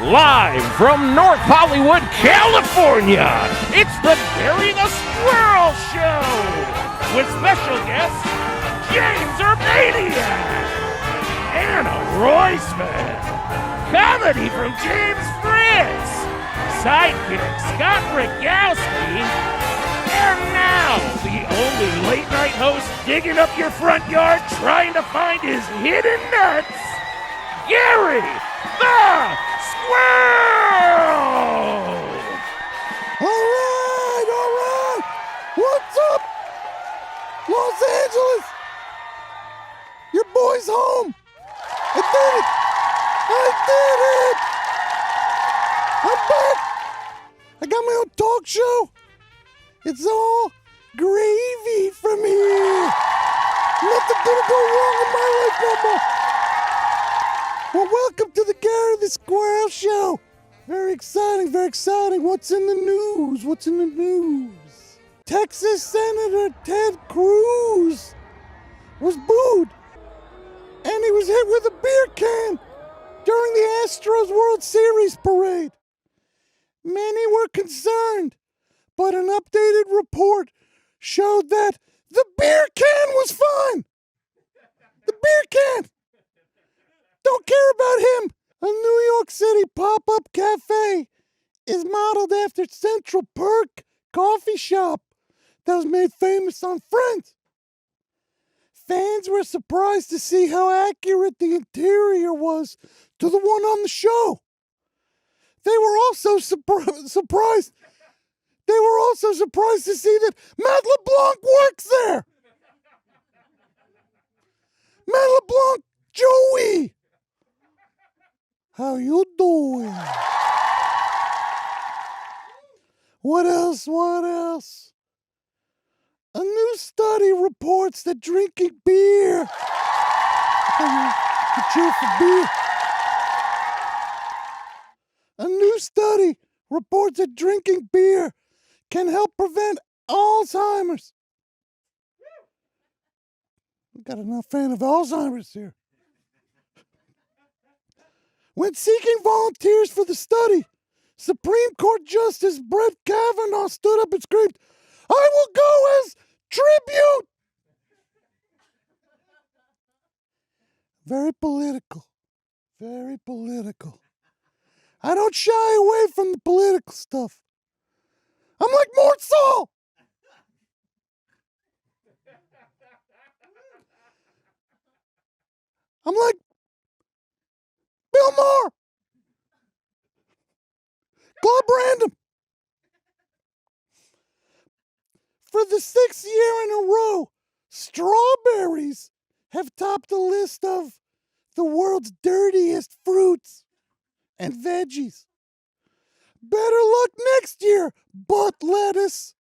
Live from North Hollywood, California, it's the Gary the Squirrel Show with special guests James Urbaniak, Anna Roisman, comedy from James Fritz, Sidekick Scott Rogowsky, and now the only late-night host digging up your front yard trying to find his hidden nuts, Gary the Squirrel! All right! What's up, Los Angeles? Your boy's home! I did it! I'm back! I got my own talk show! It's all gravy from here! Nothing gonna go wrong in my life no more! Well, welcome to the Gary the Squirrel Show! Very exciting! What's in the news? Texas Senator Ted Cruz was booed, and he was hit with a beer can during the Astros World Series parade. Many were concerned, but an updated report showed that the beer can was fine. The beer can. Don't care about him. A New York City pop-up cafe is modeled after Central Perk coffee shop that was made famous on Friends. Fans were surprised to see how accurate the interior was to the one on the show. They were also surprised. They were also surprised to see that Matt LeBlanc works there. Matt LeBlanc, Joey. How you doing? What else? A new study reports that drinking beer. You cheer for beer. A new study reports that drinking beer can help prevent Alzheimer's. We've got enough fan of Alzheimer's here. When seeking volunteers for the study, Supreme Court Justice Brett Kavanaugh stood up and screamed, "I will go as tribute!" Very political. I don't shy away from the political stuff. I'm like Mort Saul. I'm like Bill Maher. Club Random. For the 6th year in a row, strawberries have topped the list of the world's dirtiest fruits and veggies. Better luck next year, butt lettuce.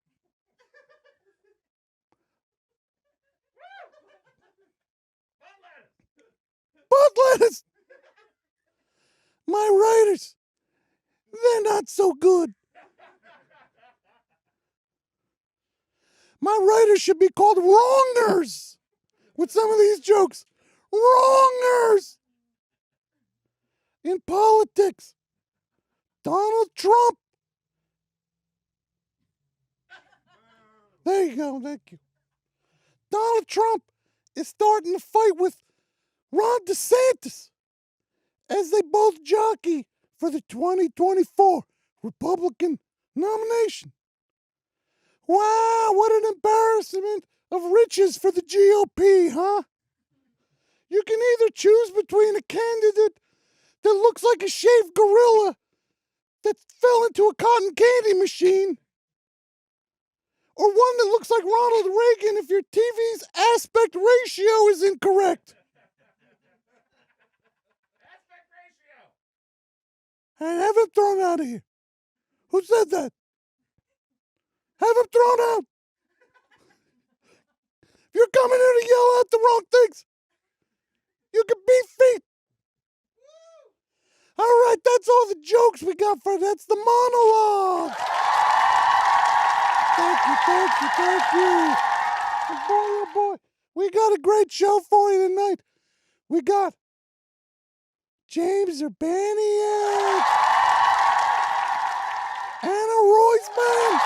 Butt lettuce. My writers, they're not so good. My writers should be called wrongers with some of these jokes. Wrongers! In politics, Donald Trump. There you go, thank you. Donald Trump is starting to fight with Ron DeSantis as they both jockey for the 2024 Republican nomination. Wow, what an embarrassment of riches for the GOP, huh? You can either choose between a candidate that looks like a shaved gorilla that fell into a cotton candy machine, or one that looks like Ronald Reagan if your TV's aspect ratio is incorrect. Hey, have him thrown out of here. Who said that? Have him thrown out. If you're coming here to yell out the wrong things, you can beat feet. All right, that's all the jokes we got for that's the monologue. Thank you. Oh boy. We got a great show for you tonight. We got James Urbaniak. Roisman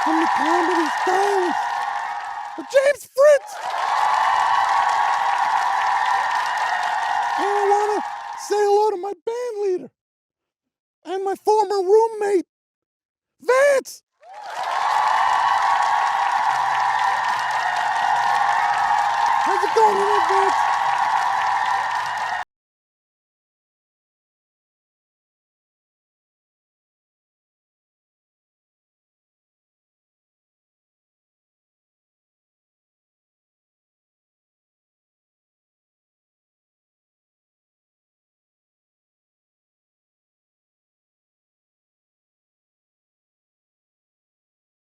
from the Comedy Stones of James Fritz. And I want to say hello to my band leader and my former roommate, Vance. How's it going tonight, Vance?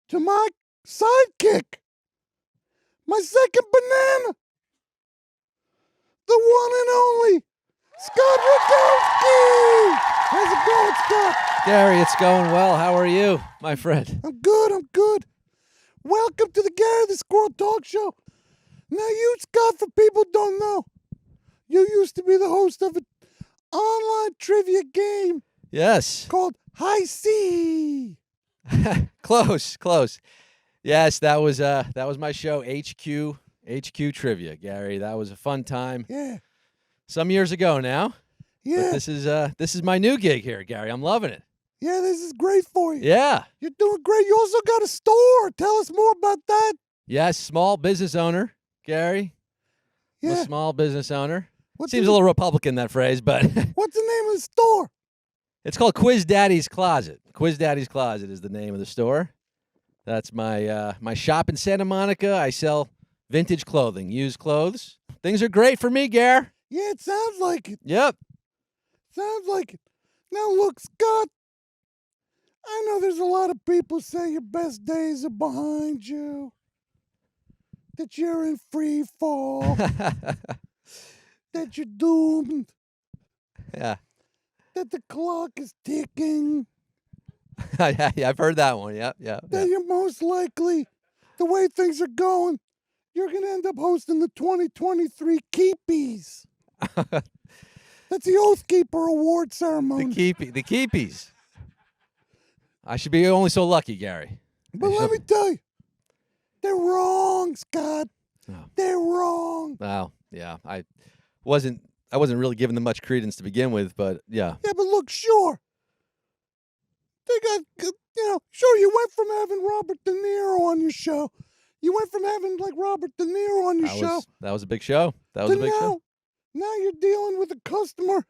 To my sidekick, my second banana, the one and only Scott Rogowsky. How's it going, Scott? Gary, it's going well. How are you, my friend? I'm good. Welcome to the Gary the Squirrel Talk Show. Now you, Scott, for people who don't know, you used to be the host of an online trivia game Yes. called High C. Close. Yes, that was my show, HQ Trivia, Gary. That was a fun time. Yeah. Some years ago now. Yeah. But this is my new gig here, Gary. I'm loving it. Yeah, this is great for you. Yeah. You're doing great. You also got a store. Tell us more about that. Yes, small business owner, Gary. I'm Yeah. a small business owner. What's Seems the, a little Republican, that phrase, but What's the name of the store? it's called Quiz Daddy's Closet. Quiz Daddy's Closet is the name of the store. That's my shop in Santa Monica. I sell vintage clothing, used clothes. Things are great for me, Gare. Yeah, it sounds like it. Yep. Sounds like it. Now look, Scott, I know there's a lot of people say your best days are behind you, that you're in free fall, that you're doomed, Yeah. that the clock is ticking, Yeah, I've heard that one. Yep. that you're most likely, the way things are going, you're going to end up hosting the 2023 Keepies. That's the Oath Keeper Award ceremony. The keepies. I should be only so lucky, Gary. But let me tell you, they're wrong, Scott. Oh. They're wrong. Well, yeah. I wasn't really giving them much credence to begin with, but yeah. Yeah, but look, sure. They got, sure, you went from having Robert De Niro on your show. You went from having, like, Robert De Niro on your show. That was a big show. That was to a big show. Now you're dealing with a customer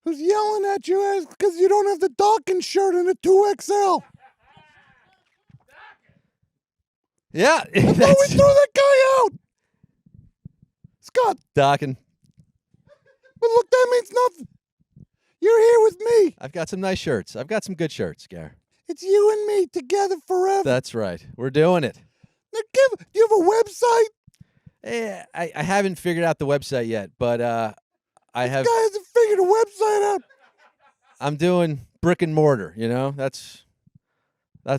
who's yelling at you because you don't have the Dawkins shirt in a 2XL. Yeah. I thought we threw that guy out. Scott, Docking. but look, that means nothing. You're here with me. I've got some nice shirts. I've got some good shirts, Gare. It's you and me together forever. That's right. We're doing it. Now, do you have a website? I haven't figured out the website yet, but I have. This guy hasn't figured a website out. I'm doing brick and mortar. That's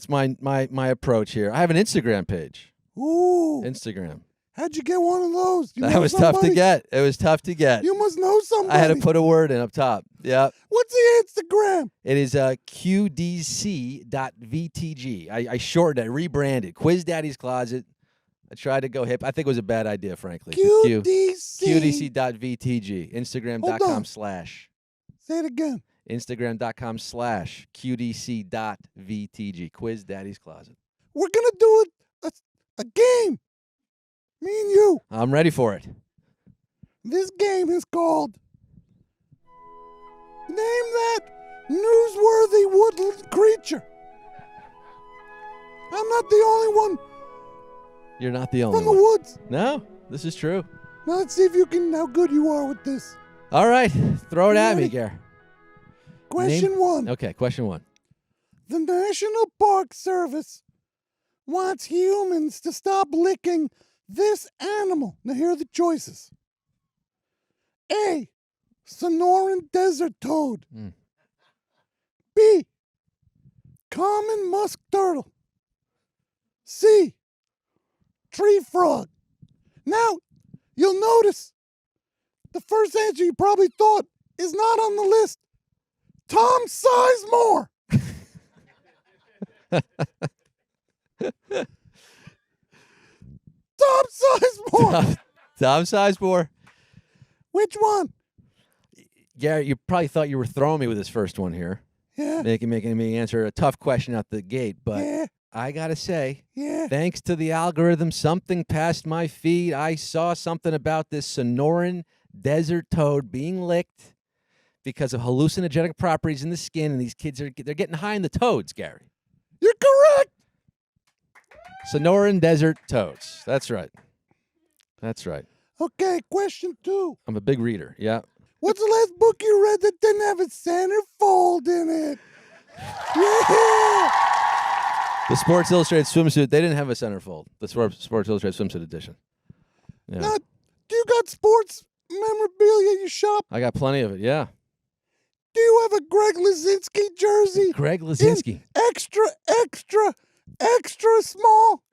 my approach here. I have an Instagram page. Ooh. Instagram. How'd you get one of those? That was tough to get. It was tough to get. You must know somebody. I had to put a word in up top. Yep. What's the Instagram? It is qdc.vtg. I shortened it, rebranded. Quiz Daddy's Closet. I tried to go hip. I think it was a bad idea, frankly. QDC. qdc.vtg. Instagram.com/ Say it again. Instagram.com/qdc.vtg. Quiz Daddy's Closet. We're going to do a game. Me and you. I'm ready for it. This game is called Name That Newsworthy Woodland Creature. I'm not the only one You're not the only from the one. woods. No, this is true. Now let's see if how good you are with this. All right. Throw it at me, Ready? Gare. Question 1. Okay, question 1. The National Park Service wants humans to stop licking this animal. Now here are the choices. A. Sonoran desert toad. Mm. B. Common musk turtle. C. Tree frog. Now, you'll notice the first answer you probably thought is not on the list. Tom Sizemore. Tom Sizemore. Tom Sizemore. Which one? Gary, you probably thought you were throwing me with this first one here. Yeah. Making me answer a tough question out the gate, but Yeah. I gotta say, Yeah. thanks to the algorithm, something passed my feed. I saw something about this Sonoran desert toad being licked because of hallucinogenic properties in the skin, and these kids they're getting high in the toads, Gary. You're correct. Sonoran desert toads. That's right. That's right. Okay, question 2. I'm a big reader. Yeah. What's the last book you read that didn't have a centerfold in it? Yeah. The Sports Illustrated swimsuit. They didn't have a centerfold. The Sports Illustrated swimsuit edition. Yeah. Now, do you got sports memorabilia you shop? I got plenty of it. Yeah. Do you have a Greg Lazinski jersey? Greg Lazinski. Extra small?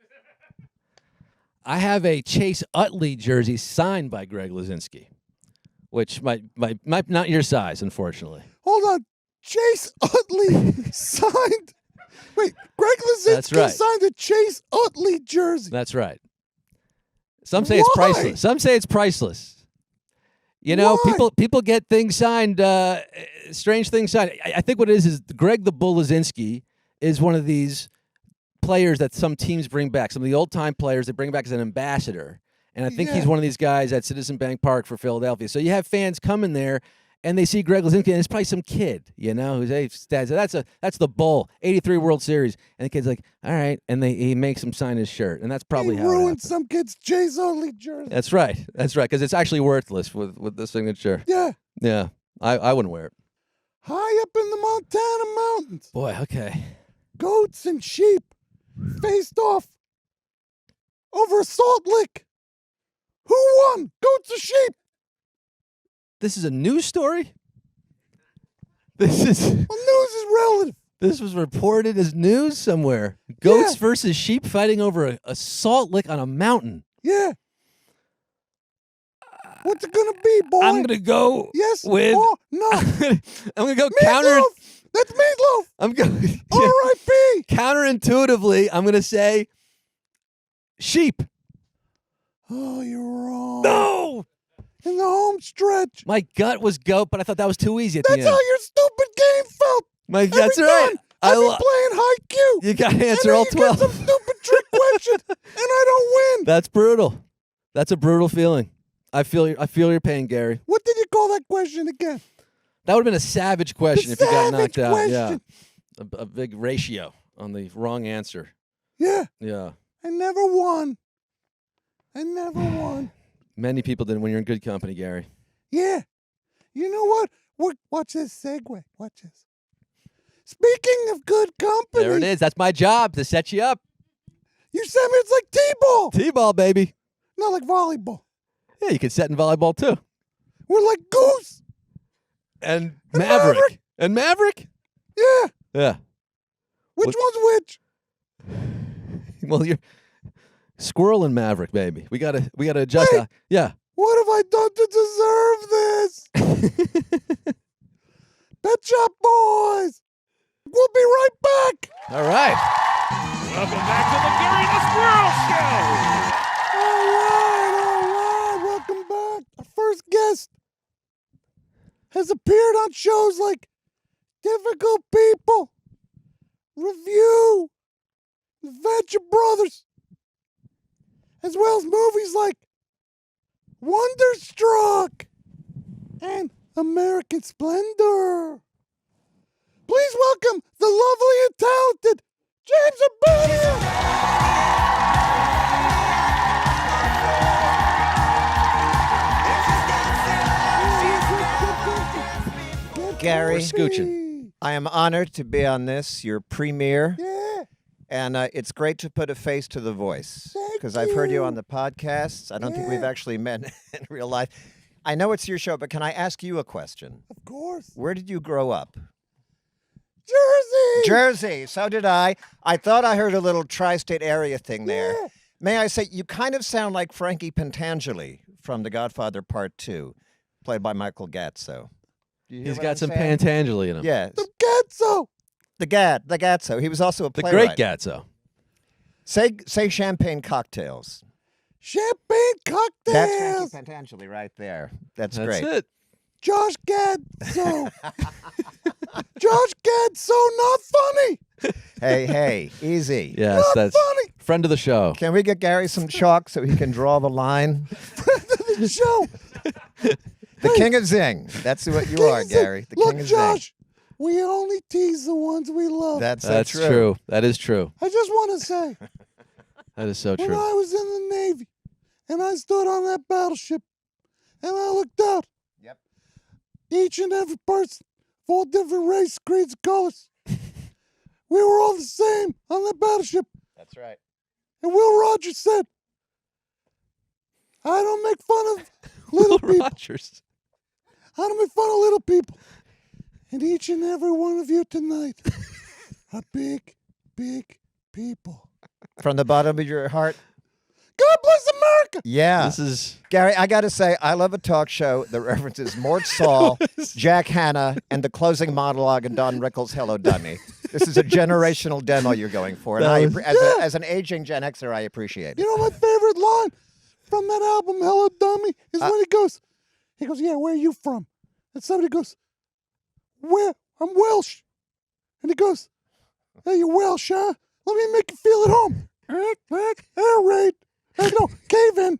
I have a Chase Utley jersey signed by Greg Lazinski, which might not your size, unfortunately. Hold on. Chase Utley signed. Wait, Greg That's Lazinski right. signed a Chase Utley jersey. That's right. Some say it's Why? priceless. Some say it's priceless. You know, Why? people get things signed, strange things signed. I think what it is Greg the Bull Lazinski is one of these players that some teams bring back. Some of the old-time players they bring back as an ambassador. And I think he's one of these guys at Citizen Bank Park for Philadelphia. So you have fans come in there, and they see Greg Lazinski, and it's probably some kid, you know, who's that's the Bull, 83 World Series, and the kid's like, all right, and he makes him sign his shirt, and that's probably he how it ruined happened. some kid's Chase Utley jersey. That's right, because it's actually worthless with the signature. Yeah. Yeah, I wouldn't wear it. High up in the Montana mountains, Boy, okay. goats and sheep faced off over a salt lick. Who won? Goats or sheep? This is a news story? This is Well, news is relative. This was reported as news somewhere. Goats versus sheep fighting over a salt lick on a mountain. Yeah. What's it gonna be, boy? I'm gonna go Yes. with or no. I'm gonna go Meatloaf. That's meatloaf. I'm going R.I.P. counterintuitively. I'm gonna say sheep. Oh, you're wrong. No, In the home stretch. my gut was goat, but I thought that was too easy at That's the end. how your stupid game felt. That's Every right. time I be playing high Q. You got to and answer then all you 12. get some stupid trick question, and I don't win. That's brutal. That's a brutal feeling. I feel your pain, Gary. What did you call that question again? That would have been a savage question The if you got savage knocked out. question. Yeah, a big ratio on the wrong answer. Yeah, Yeah, I never won. I never won. many people didn't when you're in good company, Gary. Yeah. You know what? Watch this segue. Watch this. Speaking of good company. There it is. That's my job, to set you up. You said it's like T-ball. T-ball, baby. Not like volleyball. Yeah, you could set in volleyball too. We're like Goose. And Maverick. Maverick. And Maverick? Yeah. Yeah. Which one's which? Well, you're Squirrel and Maverick, baby. We gotta adjust. Wait. Yeah. What have I done to deserve this? Pet Shop Boys. We'll be right back. All right. Welcome back to the Gary the Squirrel Show. All right. Welcome back. Our first guest has appeared on shows like Difficult People, Review, The Venture Brothers, as well as movies like Wonderstruck and American Splendor. Please welcome the lovely and talented James Urbaniak. Gary, We're scooching. I am honored to be on this, your premiere, Yeah. and it's great to put a face to the voice. Thank Because I've heard you you. on the podcasts. I don't think we've Yeah. actually met in real life. I know it's your show, but can I ask you a question? Of course. Where did you grow up? Jersey. Jersey. So did I. I thought I heard a little tri-state area thing there. Yeah. May I say, you kind of sound like Frankie Pentangeli from The Godfather Part 2, played by Michael Gatso. Do you hear He's what got I'm some saying? Pantangeli in him. Yeah. The Gatso. The Gatso. He was also a The playwright. great Gatso. Say champagne cocktails. Champagne That's Frankie cocktails. Pentangeli right there. That's That's great. it. Josh Gadso. Josh Gadso, not funny. Hey, easy. Yes, Not that's funny. friend of the show. Can we get Gary some chalk so he can draw the line? The show. The king of zing. That's what you are, Gary. The Look, king of zing. Josh, we only tease the ones we love. That's so That's true. That is true. I just want to say, That is so when true. I was in the Navy and I stood on that battleship and I looked out, Yep. each and every person of all different race, creeds, colors, we were all the same on that battleship. That's right. And Will Rogers said, I don't make fun of little people. Rogers. I don't make fun of little people. And each and every one of you tonight are big, big people. From the bottom of your heart. God bless America. Yeah. This is Gary, I got to say, I love a talk show that references Mort Saul, Jack Hanna, and the closing monologue in Don Rickles' Hello, Dummy. This is a generational demo you're going for. And as an aging Gen Xer, I appreciate it. You know my favorite line from that album, Hello Dummy, is when he goes, yeah, where are you from? And somebody goes, where? I'm Welsh. And he goes, hey, you're Welsh, huh? Let me make you feel at home. Air raid. Hey, no, cave in.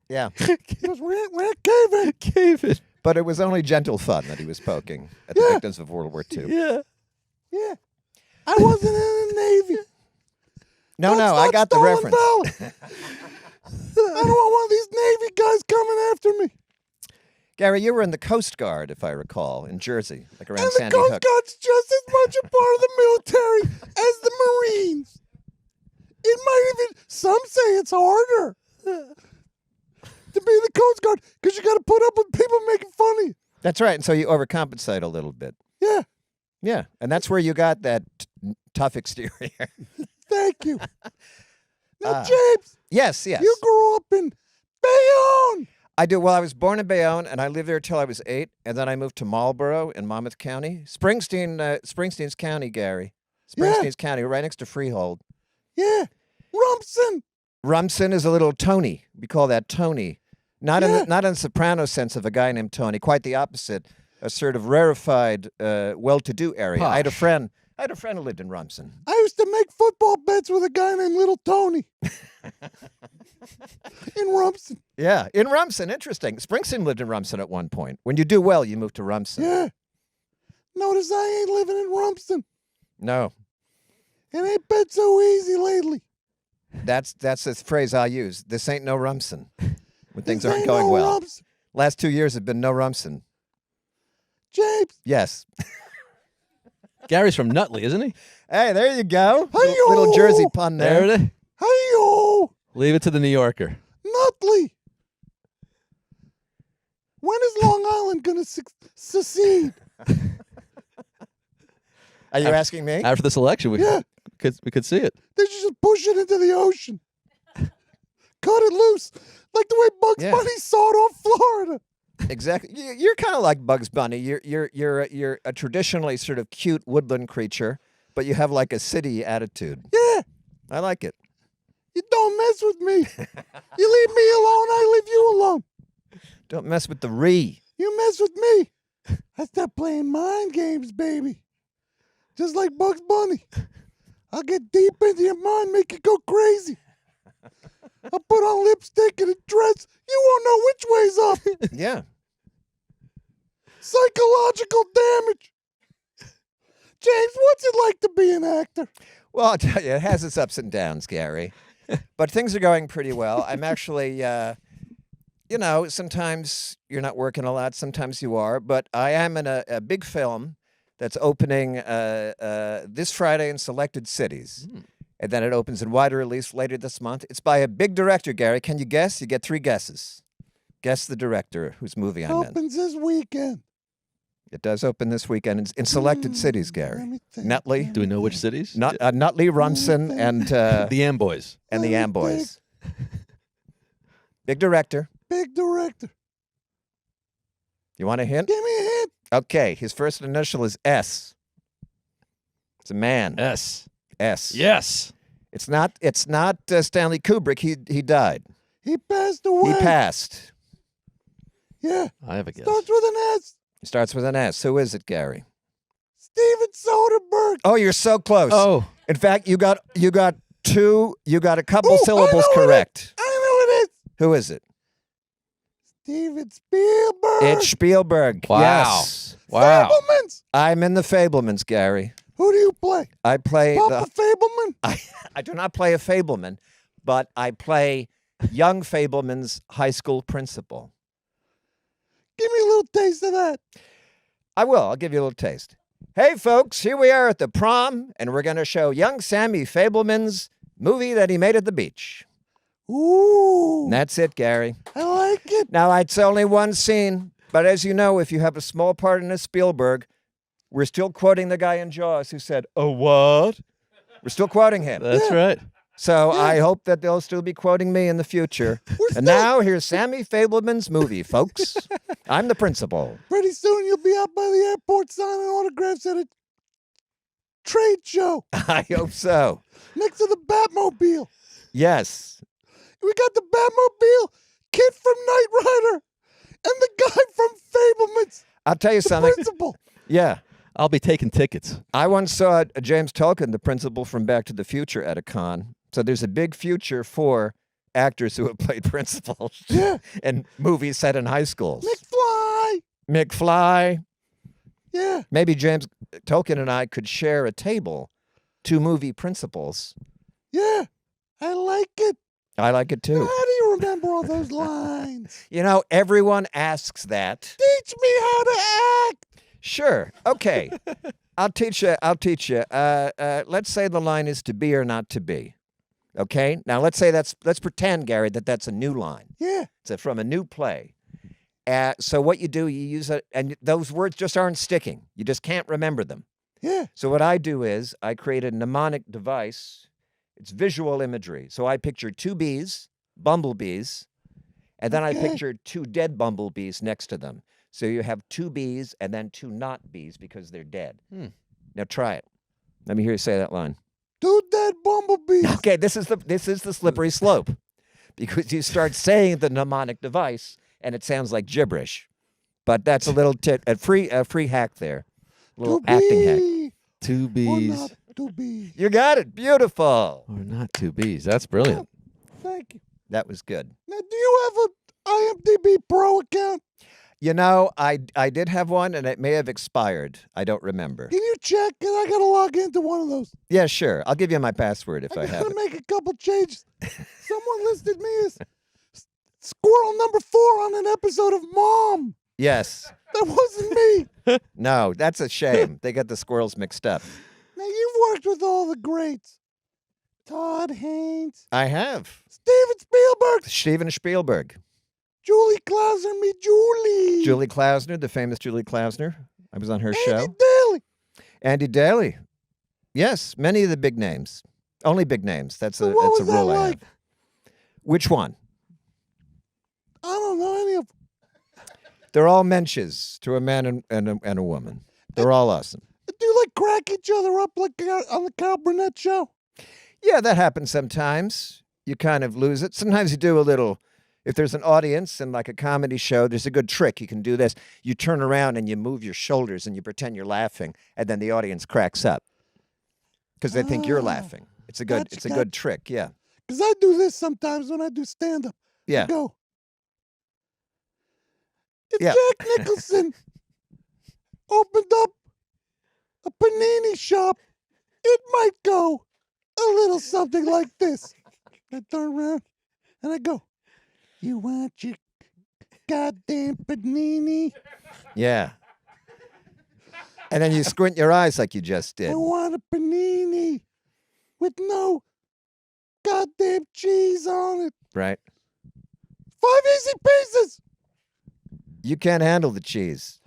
Yeah. He goes, we're cave in. Cave it. But it was only gentle fun that he was poking at the victims of World War II. Yeah. Yeah. I wasn't in the Navy. No, That's I not got the stolen reference. valor. I don't want one of these Navy guys coming after me. Gary, you were in the Coast Guard, if I recall, in Jersey, like around And the Sandy Coast Hook. Guard's just as much a part of the military as the Marines. It might even, some say it's harder to be the Coast Guard because you got to put up with people making fun of you. That's right. And so you overcompensate a little bit. Yeah, Yeah. And that's where you got that tough exterior. thank you. Now, James, Yes. you grew up in Bayonne. I do. Well, I was born in Bayonne, and I lived there till I was 8, and then I moved to Marlborough in Monmouth County. Springsteen's County, Gary. Springsteen's County, right next to Freehold. Yeah, Rumson. Rumson is a little Tony. We call that Tony. Not in the soprano sense of a guy named Tony. Quite the opposite. A sort of rarefied, well-to-do area. I had a friend who lived in Rumson. I used to make football bets with a guy named Little Tony in Rumson. Yeah, in Rumson. Interesting. Springsteen lived in Rumson at one point. When you do well, you move to Rumson. Yeah. Notice I ain't living in Rumson. No, It ain't been so easy lately. that's the phrase I use. This ain't no Rumson. When things This aren't ain't going no well. Rumson. Last 2 years have been no Rumson. James, Yes. Gary's from Nutley, isn't he? Hey, there you go. Hi-yo. Little Jersey pun There there. it is. hey-yo, Leave it to the New Yorker. Nutley. When is Long Island going to secede? Are you asking me? After this election, we could see it. They should just push it into the ocean. Cut it loose. Like the way Bugs Yeah. Bunny sawed off Florida. Exactly. You're kind of like Bugs Bunny. You're a traditionally sort of cute woodland creature, but you have like a city attitude. Yeah, I like it. you don't mess with me. You leave me alone, I leave you alone. Don't mess with the re. You mess with me, I start playing mind games, baby. Just like Bugs Bunny. I'll get deep into your mind, make you go crazy. I'll put on lipstick and a dress. You won't know which way's up. Yeah. Psychological damage. James, what's it like to be an actor? Well, I'll tell you, it has its ups and downs, Gary. But things are going pretty well. I'm actually, sometimes you're not working a lot, sometimes you are. But I am in a big film that's opening this Friday in selected cities. And then it opens in wider release later this month. It's by a big director, Gary. Can you guess? You get 3 guesses. Guess the director whose movie I'm in. Opens this weekend. It does open this weekend in selected cities, Gary. Let me think. Nutley, Do we know which cities? Nutley, Rumson, and The Amboys. the Let me Amboys. Big director. Big director. You want a hint? Give me a hint. Okay, his first initial is S. It's a man. S. S. Yes. It's not Stanley Kubrick. He died. He passed away. He passed. Yeah. I have a guess. Starts with an S. It starts with an S. Who is it, Gary? Steven Soderbergh. Oh, you're so close. Oh. In fact, you got a couple Ooh, syllables I know correct. I know it is. Who is it? Steven Spielberg. It's Spielberg. Wow. Yes. Wow. Fablemans. I'm in the Fablemans, Gary. Who do you play? I play Papa Fableman? I do not play a Fableman, but I play young Fableman's high school principal. Give me a little taste of that. I will. I'll give you a little taste. Hey, folks, here we are at the prom, and we're going to show young Sammy Fableman's movie that he made at the beach. Ooh. And that's it, Gary. I like it. Now, it's only one scene, but as you know, if you have a small part in a Spielberg, we're still quoting the guy in Jaws who said, "A what?" We're still quoting him. That's right. So I hope that they'll still be quoting me in the future. And now here's Sammy Fableman's movie, folks. I'm the principal. Pretty soon you'll be out by the airport signing autographs at a trade show I hope so. next to the Batmobile. Yes. We got the Batmobile, Kid from Knight Rider, and the guy from Fablemans, I'll tell you the something. principal. Yeah. I'll be taking tickets. I once saw James Tolkien, the principal from Back to the Future, at a con. So there's a big future for actors who have played principals in movies set in high schools. McFly. McFly. Yeah. Maybe James Tolkien and I could share a table, 2 movie principals. Yeah. I like it. I like it too. How do you remember all those lines? You know, everyone asks that. Teach me how to act. Sure. Okay. I'll teach you. Let's say the line is to be or not to be. Okay. Now let's pretend, Gary, that's a new line. Yeah. It's from a new play. So what you do, you use it, and those words just aren't sticking. You just can't remember them. Yeah. So what I do is I create a mnemonic device. It's visual imagery. So I picture 2 bees, bumblebees, and then I picture 2 dead bumblebees next to them. So you have 2 bees and then 2 not bees because they're dead. Now try it. Let me hear you say that line. 2 dead bumblebees. Okay, this is the slippery slope, because you start saying the mnemonic device and it sounds like gibberish. But that's a little a free hack there, a little acting hack. 2 Or bees. not to be. You got it. Beautiful. Or not 2 bees. That's brilliant. Thank you. That was good. Now, do you have a IMDb Pro account? You know, I did have one, and it may have expired. I don't remember. Can you check? Cause I gotta log into one of those. Yeah, sure. I'll give you my password if I have gotta it. make a couple changes. Someone listed me as squirrel number 4 on an episode of Mom. Yes. That wasn't me. No, that's a shame. They got the squirrels mixed up. Now, you've worked with all the greats. Todd Haynes, I have. Steven Spielberg, Steven Spielberg. Julie Klausner, me Julie. Julie Klausner, the famous Julie Klausner. I was on her show. Andy Daly. Andy Daly. Yes, many of the big names. Only big names. That's a So what was that rule I like? have. Which one? I don't know any of them. They're all mensches to a man and a woman. They're all awesome. Do you like crack each other up like on the Carl Burnett show? Yeah, that happens sometimes. You kind of lose it. Sometimes you do a little. If there's an audience in like a comedy show, there's a good trick. You can do this. You turn around and you move your shoulders and you pretend you're laughing, and then the audience cracks up because they think you're laughing. It's a good. It's a good trick. Yeah. Because I do this sometimes when I do stand-up. Yeah. I go, if Yeah. Jack Nicholson opened up a panini shop, it might go a little something like this. I turn around and I go, you want your goddamn panini? Yeah. And then you squint your eyes like you just did. I want a panini with no goddamn cheese on it. Right. 5 easy pieces. You can't handle the cheese.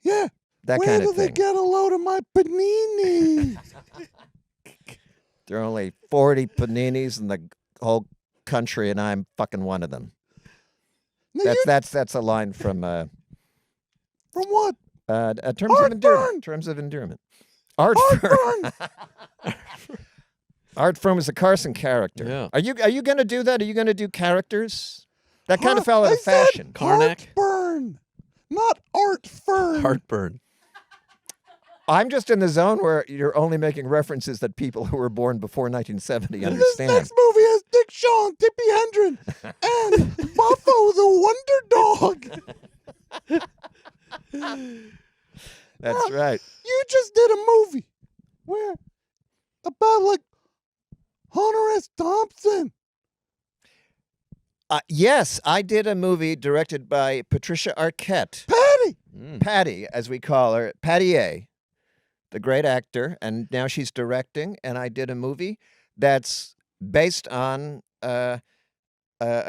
Yeah. That Where kind do of they thing. get a load of my panini? There are only 40 paninis in the whole country, and I'm fucking one of them. Now That's a line from from what? terms of Heartburn. endearment. Terms of endearment. Art Fern. Art Fern was a Carson character. Yeah. Are you going to do that? Are you going to do characters? That kind of fell out I of fashion. Karnak. Heartburn, not Art Fern. Heartburn. I'm just in the zone where you're only making references that people who were born before 1970 This understand. next movie has Dick Shaw, Tippi Hedren, and Buffo the Wonder Dog. That's right. You just did a movie where about like Hunter S. Thompson. Yes, I did a movie directed by Patricia Arquette. Patty. Patty, as we call her, Patty A, the great actor, and now she's directing. And I did a movie that's based on a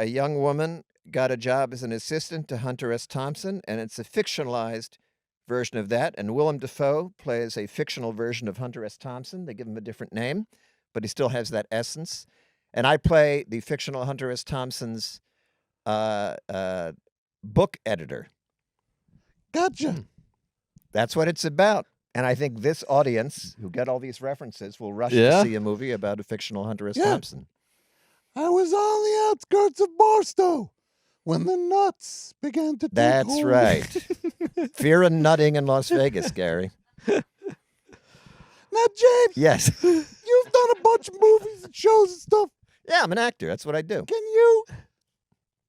young woman got a job as an assistant to Hunter S. Thompson, and it's a fictionalized version of that. And Willem Dafoe plays a fictional version of Hunter S. Thompson. They give him a different name, but he still has that essence. And I play the fictional Hunter S. Thompson's book editor. Gotcha. That's what it's about. And I think this audience, who get all these references, will rush Yeah. to see a movie about a fictional Hunter S. Yeah. Thompson. I was on the outskirts of Barstow when the nuts began to take That's hold. right. Fear and nutting in Las Vegas, Gary. Now, James, Yes. you've done a bunch of movies and shows and stuff. Yeah, I'm an actor. That's what I do. Can you,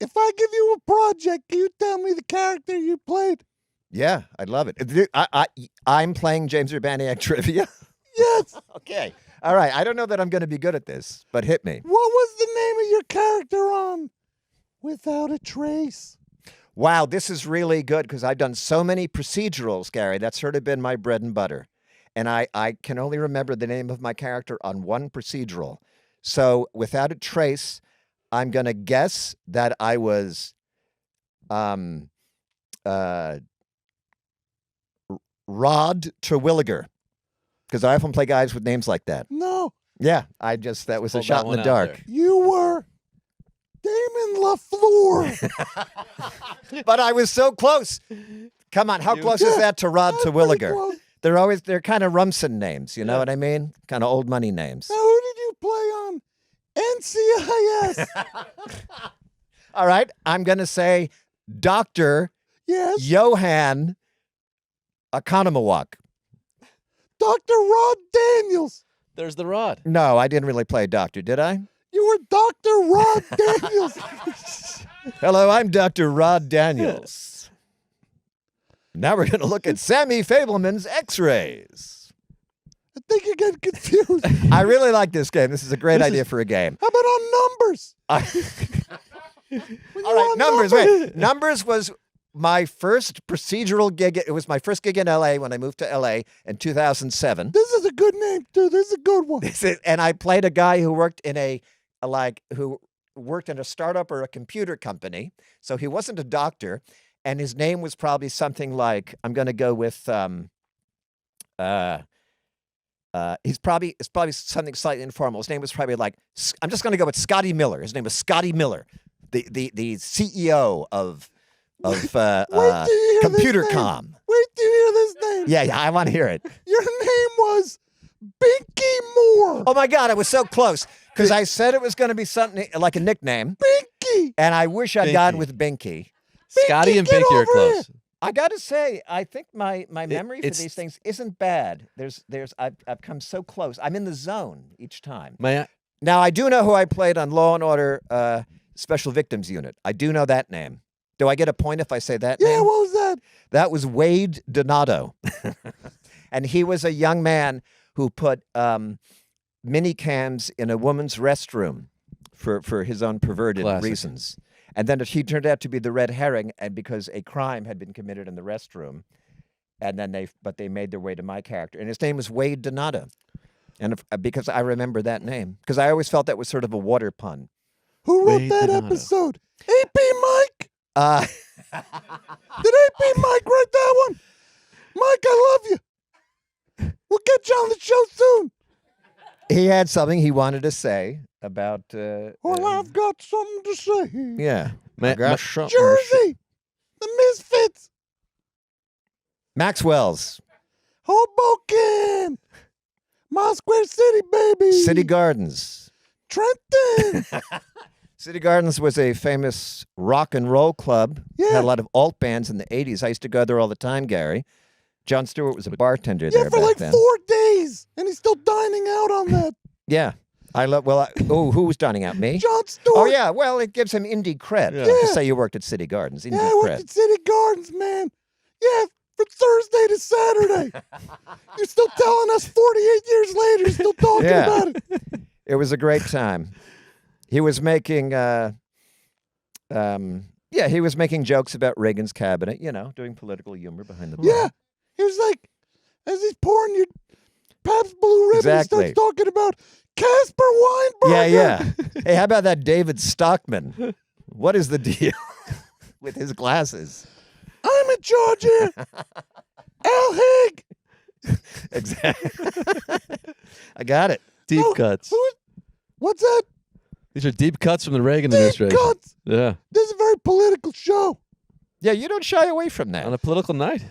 if I give you a project, can you tell me the character you played? Yeah, I'd love it. I'm playing James Urbaniak trivia. Yes. Okay. All right. I don't know that I'm going to be good at this, but hit me. What was the name of your character on Without a Trace? Wow, this is really good because I've done so many procedurals, Gary. That's sort of been my bread and butter. And I can only remember the name of my character on one procedural. So Without a Trace, I'm going to guess that I was Rod Terwilliger, because I often play guys with names like that. No, Yeah, that was a Pulled shot that in one the out dark. there. you were Damon LaFleur. But I was so close. Come on, how close is that to Rod That's pretty Terwilliger? close. They're kind of Rumson names, you know what I mean? Kind of old money names. Now, who did you play on NCIS? All right, I'm going to say Dr. Yes, Johann Economowalk. Dr. Rod Daniels. There's the rod. No, I didn't really play a doctor, did I? You were Dr. Rod Daniels. Hello, I'm Dr. Rod Daniels. Now we're going to look at Sammy Fableman's X-rays. I think you're getting confused. I really like this game. This is a great idea for a game. How about on numbers? All right, numbers. Wait, numbers was my first procedural gig. It was my first gig in L.A. when I moved to L.A. in 2007. This is a good name, too. This is a good one. And I played a guy who worked in a startup or a computer company. So he wasn't a doctor, and his name was probably something like, I'm going to go with it's probably something slightly informal. His name was probably like, I'm just going to go with Scotty Miller. His name was Scotty Miller, the CEO of Computercom. Wait till you hear this name. Yeah, I want to hear it. Your name was Binky Moore. Oh my God, I was so close because I said it was going to be something like a nickname, Binky. and I wish I'd gone Binky. with Binky. Scotty and get Binky are over close. I got to say, I think my memory for it's- these things isn't bad. I've come so close. I'm in the zone each time. My Now I do know who I played on Law and Order Special Victims Unit. I do know that name. Do I get a point if I say that Yeah, name? what was that? That was Wade Donato. And he was a young man who put mini cams in a woman's restroom for his own perverted Classic. reasons. And then he turned out to be the red herring, and because a crime had been committed in the restroom, and then they made their way to my character, and his name was Wade Donato, and because I remember that name, because I always felt that was sort of a water pun. Who wrote Wade that Donato. episode? AP Mike? Uh, Did AP Mike write that one? Mike, I love you. We'll get you on the show soon. he had something he wanted to say about. Well, I've got something to say. Yeah, Ma- I got ma- something to say. Jersey, the Misfits. Maxwell's. Hoboken. Mile Square City, baby. City Gardens. Trenton. City Gardens was a famous rock and roll club. Yeah. Had a lot of alt bands in the 80s. I used to go there all the time, Gary. John Stewart was a bartender Yeah, there for back like then. 4 days. And he's still dining out on that. Yeah. Who was dining out? Me? John Stewart. Oh, yeah. Well, it gives him indie cred to Yeah. say you worked at City Gardens. Indie Yeah, I worked cred. at City Gardens, man. Yeah, from Thursday to Saturday. You're still telling us 48 years later, you're still talking Yeah. about it. It was a great time. He was making, he was making jokes about Reagan's cabinet, doing political humor behind the bar. Yeah. He was like, as he's pouring your Pabst Blue Ribbon, Exactly. he starts talking about Casper Weinberger. Yeah. Hey, how about that David Stockman? What is the deal with his glasses? I'm in charge here. Al Haig. Exactly. I got it. Deep No, cuts. What's that? These are deep cuts from the Reagan Deep administration. cuts. Yeah. This is a very political show. Yeah, you don't shy away from that. On a political night.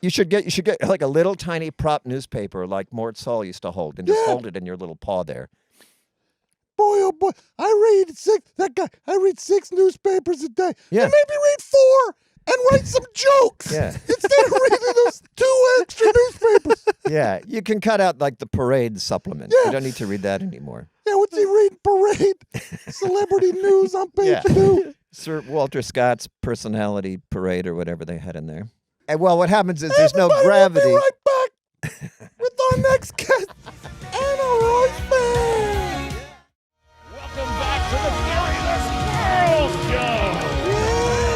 You should get like a little tiny prop newspaper like Mort Saul used to hold, and just hold it in your little paw there. Boy, oh boy, I read 6 newspapers a day. Yeah. And maybe read 4 and write some jokes. Yeah. Instead of reading those 2 extra newspapers. Yeah, you can cut out like the parade supplement. Yeah. You don't need to read that anymore. Yeah, what's he reading? Parade, celebrity news on page Yeah. 2. Sir Walter Scott's personality parade or whatever they had in there. And well, what happens is there's no Everybody, gravity. We'll be right back with our next guest, Anna Roisman. Welcome back to the Gary the Squirrel Show.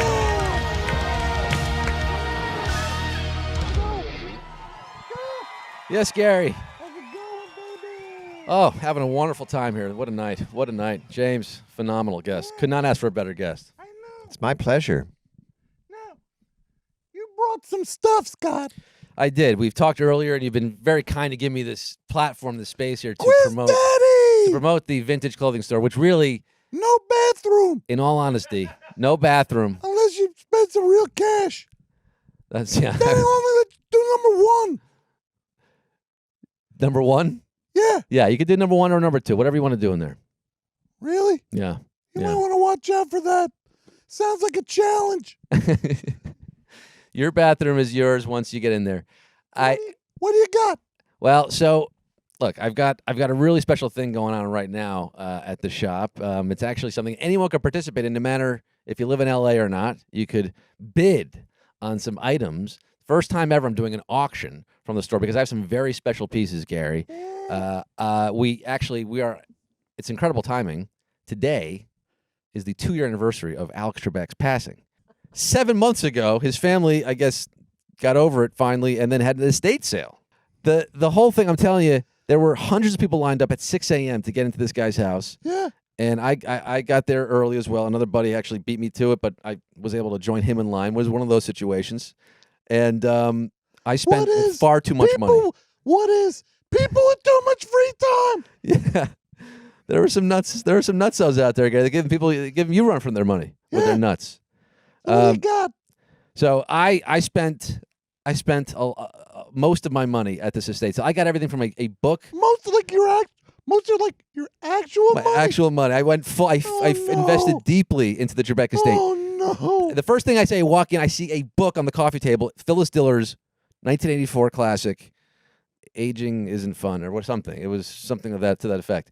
Yes, Gary. How's it going, baby? Oh, having a wonderful time here. What a night. What a night. James, phenomenal guest. Could not ask for a better guest. I know. It's my pleasure. Now, you brought some stuff, Scott. I did. We've talked earlier, and you've been very kind to give me this platform, this space here to Quiz Daddy! promote the vintage clothing store, which really, No bathroom in all honesty, no bathroom. unless you spend some real cash. That's They only let you do number 1. Number 1. Yeah, Yeah, you could do number 1 or number 2, whatever you want to do in there. really? Yeah. You Yeah. might want to watch out for that. Sounds like a challenge. Your bathroom is yours once you get in there. What do you got? Well, so look, I've got a really special thing going on right now at the shop. It's actually something anyone can participate in, no matter if you live in LA or not. You could bid on some items. First time ever, I'm doing an auction from the store because I have some very special pieces, Gary. It's incredible timing. Today is the 2-year anniversary of Alex Trebek's passing. 7 months ago, his family, I guess, got over it finally and then had an estate sale. The whole thing, I'm telling you, there were hundreds of people lined up at 6 a.m. to get into this guy's house. Yeah. And I got there early as well. Another buddy actually beat me to it, but I was able to join him in line. It was one of those situations. And I spent far too much money. What is people with too much free time? Yeah. There were some nutsos out there, Gary. They're giving you run from their money with their nuts. What do you got? So I spent most of my money at this estate. So I got everything from a book. Most are like your actual My money. actual money. I went full. I invested no. deeply into the Trebek estate. Oh no! The first thing I say, I walk in, I see a book on the coffee table, Phyllis Diller's 1984 classic, "Aging Isn't Fun" or something. It was something of that to that effect,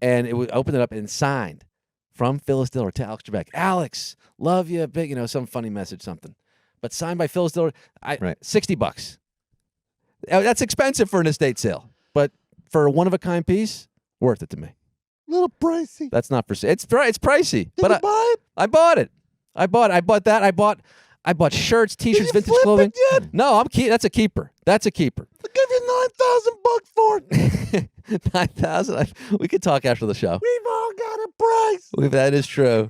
and it would open it up and signed from Phyllis Diller to Alex Trebek. Alex, love you, big, some funny message, something, but signed by Phyllis Diller. $60. That's expensive for an estate sale, but for a one-of-a-kind piece, worth it to me. Little pricey. That's not for sale. It's pricey. Did you buy it? I bought it. I bought that. I bought shirts, T-shirts, Did you vintage flip clothing. it yet? No, that's a keeper. That's a keeper. I'll give you $9,000 for it. 9,000. We could talk after the show. We've all got a price. That is true.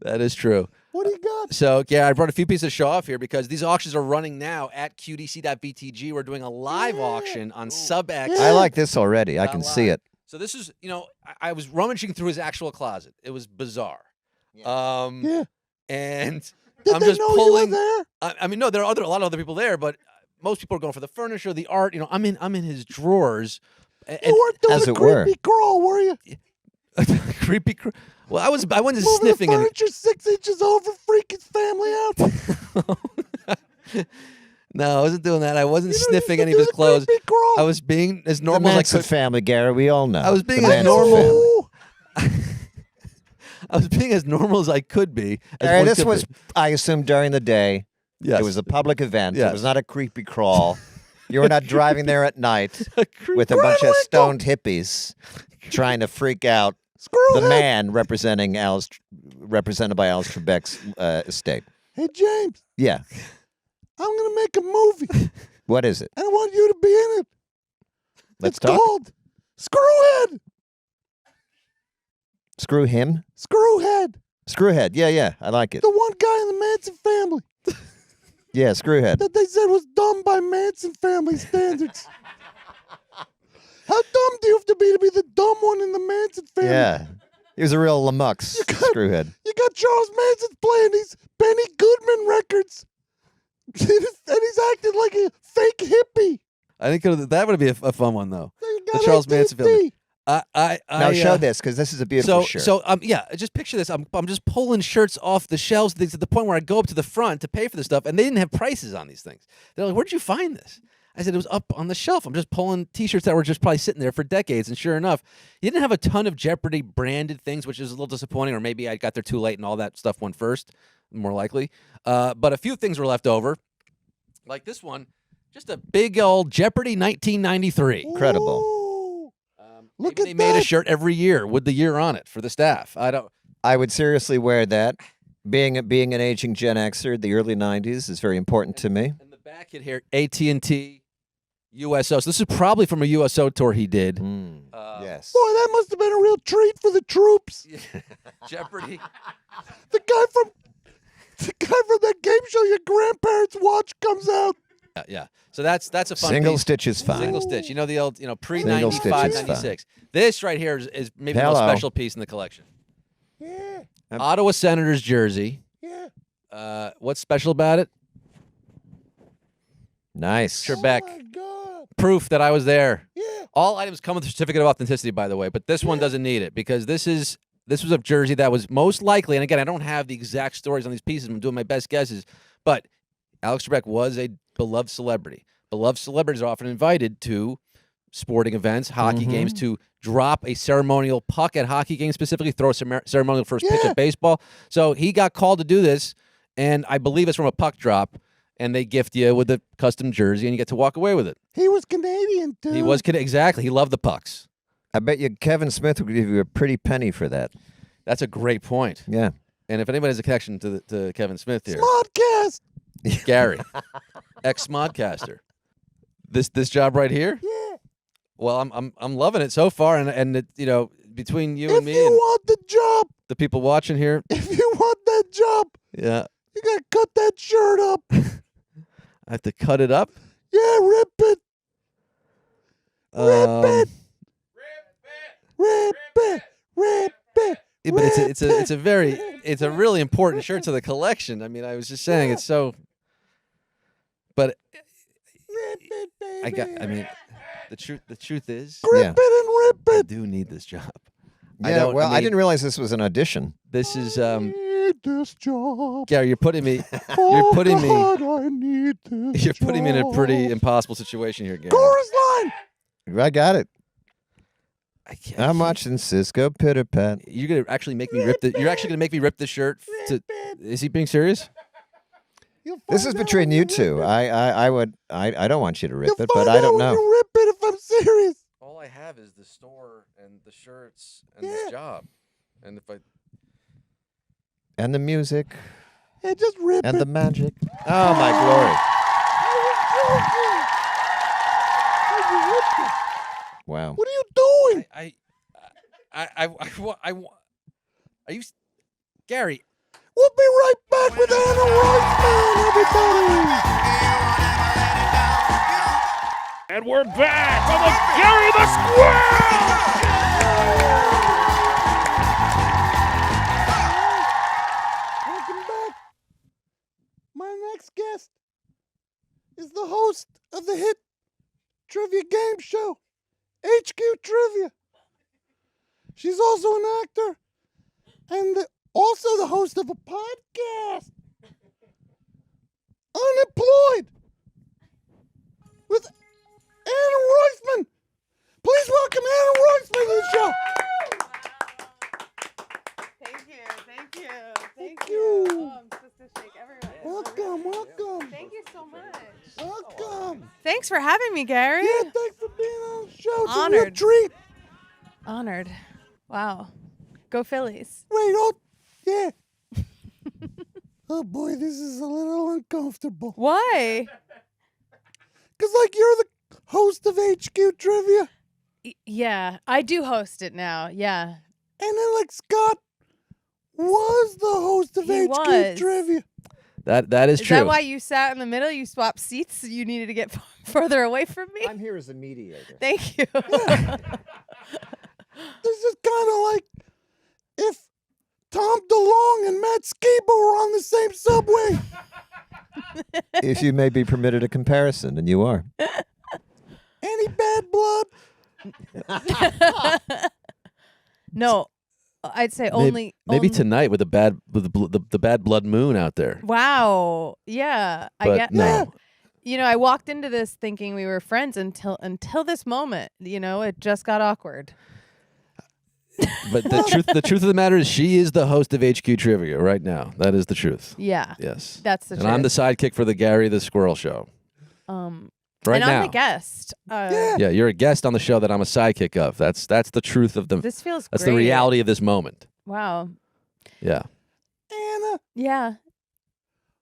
That is true. What do you got? So, yeah, I brought a few pieces to show off here because these auctions are running now at QDC.BTG. We're doing a live auction on SubX. Yeah. I like this already. I can see it. So this is, I was rummaging through his actual closet. It was bizarre. Yeah. And Did I'm they just know pulling. you were there? I mean, no, there are a lot of other people there, but most people are going for the furniture, the art. You know, I'm in his drawers. And, You weren't doing as a it were. creepy crawl, were you? Well, I wasn't Moving sniffing the any. furniture 6 inches over, freak his family out. No, I wasn't doing that. I wasn't You know, sniffing you any of his do the clothes. creepy crawl. I was being as The normal as I Manson could. family, Gary. We all know. I was being The as Manson normal. family. Ooh. I was being as normal as I could be. As Gary, one this could was, be. I assume, during the day. Yes. It was a public event. Yes. It was not a creepy crawl. You were not driving there at night with a Green bunch of Winkle. stoned hippies trying to freak out Screw the that. man represented by Alice Trebek's estate. Hey, James, Yeah. I'm going to make a movie, What is it? and I want you to be in it. Let's It's talk. called Screwhead. Screw him. Screwhead. Screwhead. Yeah. I like it. The one guy in the Manson family Yeah, Screwhead. that they said was dumb by Manson family standards. How dumb do you have to be the dumb one in the Manson family? Yeah. He was a real Lamux Screwhead. You got Charles Manson playing these Benny Goodman records. And he's acting like a fake hippie. I think that would be a fun one though. You The got Charles Manson ADD. film. Now show this, because this is a beautiful shirt. So yeah, just picture this. I'm just pulling shirts off the shelves things to the point where I go up to the front to pay for this stuff, and they didn't have prices on these things. They're like, "Where'd you find this?" I said, "It was up on the shelf." I'm just pulling T-shirts that were just probably sitting there for decades, and sure enough, you didn't have a ton of Jeopardy branded things, which is a little disappointing. Or maybe I got there too late, and all that stuff went first, more likely. But a few things were left over, like this one, just a big old Jeopardy 1993. Incredible. Ooh. Look Maybe at they made a that. shirt every year with the year on it for the staff. I would seriously wear that. Being an aging Gen Xer, the early 90s is very important to me. And the back hit here, AT&T, USO. So this is probably from a USO tour he did. Yes. Boy, that must have been a real treat for the troops. Jeopardy. The guy from that game show your grandparents watch comes out. Yeah. So that's a fun Single piece. stitch is fine. Single stitch. You know the old, pre Single stitch 95, is fine. 96. This right here is maybe the Hello. most special piece in the collection. Yeah, Ottawa Senators jersey. yeah. What's special about it? Nice. Trebek. Oh my God. Proof that I was there. Yeah. All items come with a certificate of authenticity, by the way, but this one doesn't need it because this was a jersey that was most likely, and again, I don't have the exact stories on these pieces. I'm doing my best guesses, but Alex Trebek was a beloved celebrity. Beloved celebrities are often invited to sporting events, hockey games, to drop a ceremonial puck at hockey games specifically, throw a ceremonial first pitch Yeah. at baseball. So he got called to do this, and I believe it's from a puck drop, and they gift you with a custom jersey, and you get to walk away with it. He was Canadian, too. He was exactly. He loved the pucks. I bet you Kevin Smith would give you a pretty penny for that. That's a great point. Yeah. And if anybody has a connection to Kevin Smith here, Smodcast. Gary, ex-Smodcaster. This job right here. Yeah. Well, I'm loving it so far, and it, between you If and me you and want the job, the people watching here, if you want that job, yeah, you gotta cut that shirt up. I have to cut it up. Yeah, rip it. Rip it. Rip it. Rip it. Yeah, but it's a really important shirt to the collection. I mean, I was just saying it's so. But Rip it, baby. the truth is, Grip Yeah. it and I rip it. do need this job. Yeah, I mean, didn't realize this was an audition. This is Need this job. Gary. You're putting me. Oh, putting me- God, I need this You're putting me in a pretty job. impossible situation here, Gary. Chorus line. I got it. I can't. I'm watching Cisco Pitter Pat. You're gonna actually make me rip the. You're actually gonna make me rip the shirt. Is he being serious? You'll This find is out between when you rip two. it. I don't want you to rip You'll it, but find I out don't when know. you rip it if I'm serious. All I have is the store and the shirts and Yeah. this job, and if I. And the music Yeah, just rip and it. the magic. Oh my glory! You ripped it. Wow. What are you doing? Are you, Gary? We'll be right back with Anna Roisman, everybody. And we're back on the Gary the Squirrel! Welcome back. My next guest is the host of the hit trivia game show, HQ Trivia. She's also an actor and also the host of a podcast, Unemployed, with Anna Roisman. Please welcome Anna Roisman to the show. Thank you. Thank you. Oh, I'm supposed to shake everyone. Welcome. Thank you so much. Welcome. Thanks for having me, Gary. Yeah, thanks for being on the show. It's a real Honored. treat. Honored. Wow. Go Phillies. Wait, yeah. Oh boy, this is a little uncomfortable. Why? Cause you're the host of HQ Trivia, Yeah, I do host it now. Yeah. and then Scott was the host of He HQ was. Trivia. That is Is true. that why you sat in the middle? You swapped seats? You needed to get further away from me? I'm here as a mediator. Thank you. This is kind of like if Tom DeLonge and Matt Skiba were on the same subway. If you may be permitted a comparison, and you are. Any bad blood? No, I'd say Maybe only tonight with the bad blood moon out there. Wow. Yeah. But no. I walked into this thinking we were friends until this moment. It just got awkward. But the truth of the matter is she is the host of HQ Trivia right now. That is the truth. Yeah. Yes. That's the And truth. I'm the sidekick for the Gary the Squirrel show. Right and now. I'm the guest. Yeah, you're a guest on the show that I'm a sidekick of. That's the truth of the This feels That's great. the reality of this moment. Wow. Yeah. Anna, Yeah.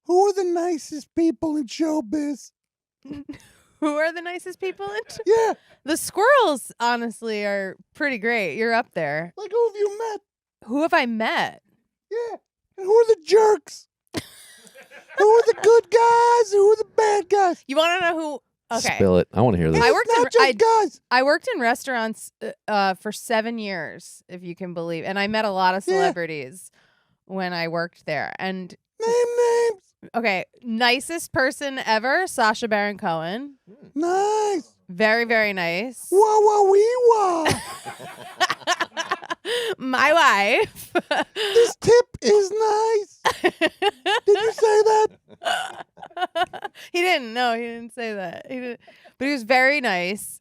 who are the nicest people in showbiz? Who are the nicest people? Yeah, The squirrels, honestly, are pretty great. You're up there. who have you met? Who have I met? Yeah, and who are the jerks? Who are the good guys? Who are the bad guys? You want to know who? Okay. Spill it. I want to hear this. I It's worked not in- just guys. I worked in restaurants for 7 years, if you can believe, and I met a lot of Yeah. celebrities when I worked there. And Name names. okay, nicest person ever, Sacha Baron Cohen. Nice. Very, very nice. Wah wah wee wah. My wife. This tip is nice. Did you say that? He didn't. No, he didn't say that. He didn't. But he was very nice.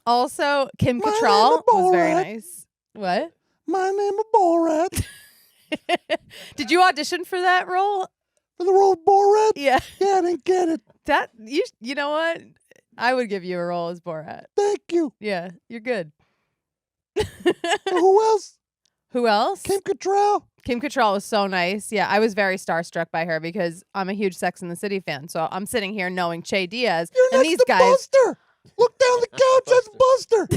Also, Kim My Cattrall name is was very Borat. nice. What? My name is Borat. Did you audition for that role? For the role of Borat? Yeah. Yeah, I didn't get it. That you know what? I would give you a role as Borat. Thank you. Yeah, you're good. Who else? Who else? Kim Cattrall. Kim Cattrall was so nice. Yeah, I was very starstruck by her because I'm a huge Sex and the City fan. So I'm sitting here knowing Che Diaz You're and next these to guys. Buster. Look down the couch. That's Buster.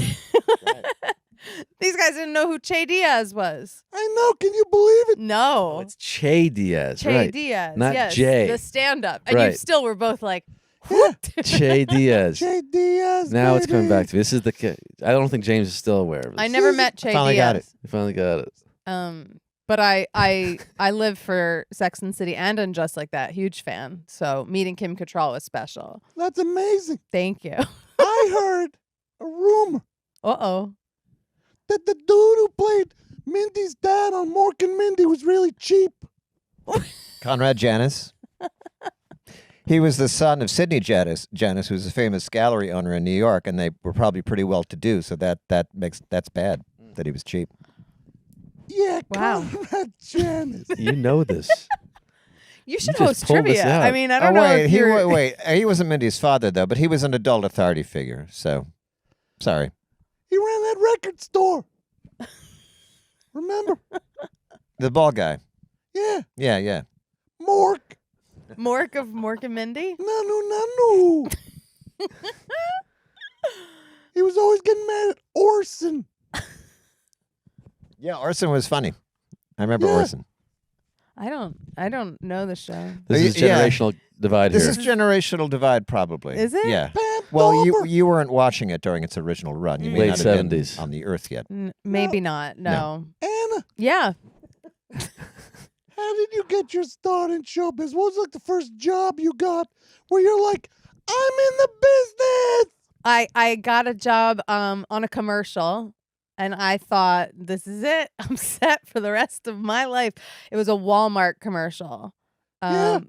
These guys didn't know who Che Diaz was. I know. Can you believe it? No, It's Che Diaz, Che right? Diaz, Not yes, Jay. the stand-up, and you Right. still were both like, Yeah. Che Diaz. Che Diaz. Now it's coming baby. back to me. This is I don't think James is still aware of this. I never Jesus. met Che Finally got Diaz. You finally got it. But I live for Sex and the City and Just Like That. Huge fan. So meeting Kim Cattrall was special. That's amazing. Thank you. I heard a rumor Uh-oh. that the dude who played Mindy's dad on Mork and Mindy was really cheap. Conrad Janis. He was the son of Sidney Janis, who's a famous gallery owner in New York, and they were probably pretty well to do. So that's bad that he was cheap. Yeah, Wow. Conrad Janis. You know this. You should just host pulled this trivia. out. I mean, I don't know wait, if you're... he wasn't Mindy's father though, but he was an adult authority figure. So, sorry. He ran that record store. Remember? The ball guy. Yeah, Yeah. Mork. Mork of Mork and Mindy? No. He was always getting mad at Orson. Yeah, Orson was funny. I remember Yeah. Orson. I don't know the show. This is Yeah. generational divide This here. is generational divide, probably. Is it? Yeah. Pam Well, Dober. you weren't watching it during its original run. You may Late not have been 70s. on the Earth yet. Maybe not. No. Anna, Yeah. how did you get your start in showbiz? What was like the first job you got where you're like, I'm in the business? I got a job on a commercial, and I thought, this is it. I'm set for the rest of my life. It was a Walmart commercial. Yeah.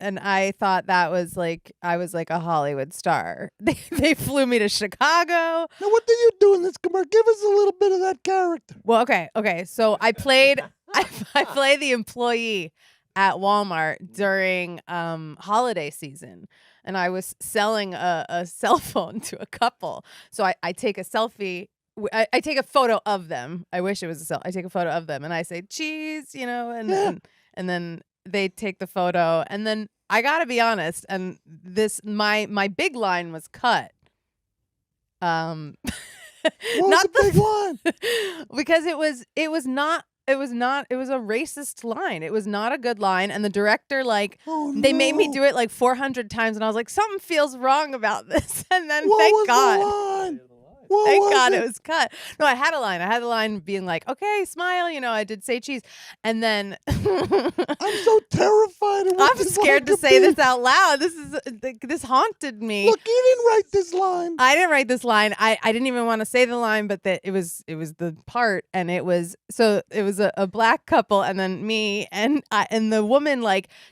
And I thought that was like, I was like a Hollywood star. They flew me to Chicago. Now, what did you do in this commercial? Give us a little bit of that character. Well, okay. So I played I played the employee at Walmart during holiday season, and I was selling a cell phone to a couple. So I take a selfie. I take a photo of them. I wish it was I take a photo of them, and I say cheese, and then they take the photo, and then I gotta be honest, and my big line was cut. What was the big line? Because it was a racist line. It was not a good line, and the director they made me do it like 400 times, and I was like, something feels wrong about this. And then thank God. The line? Thank God it was cut. No, I had a line. I had a line being like, okay, smile. I did say cheese. And then I'm so terrified. I'm scared to say this out loud. This haunted me. Look, you didn't write this line. I didn't write this line. I didn't even want to say the line, but it was the part, and it was a black couple, and then me and the woman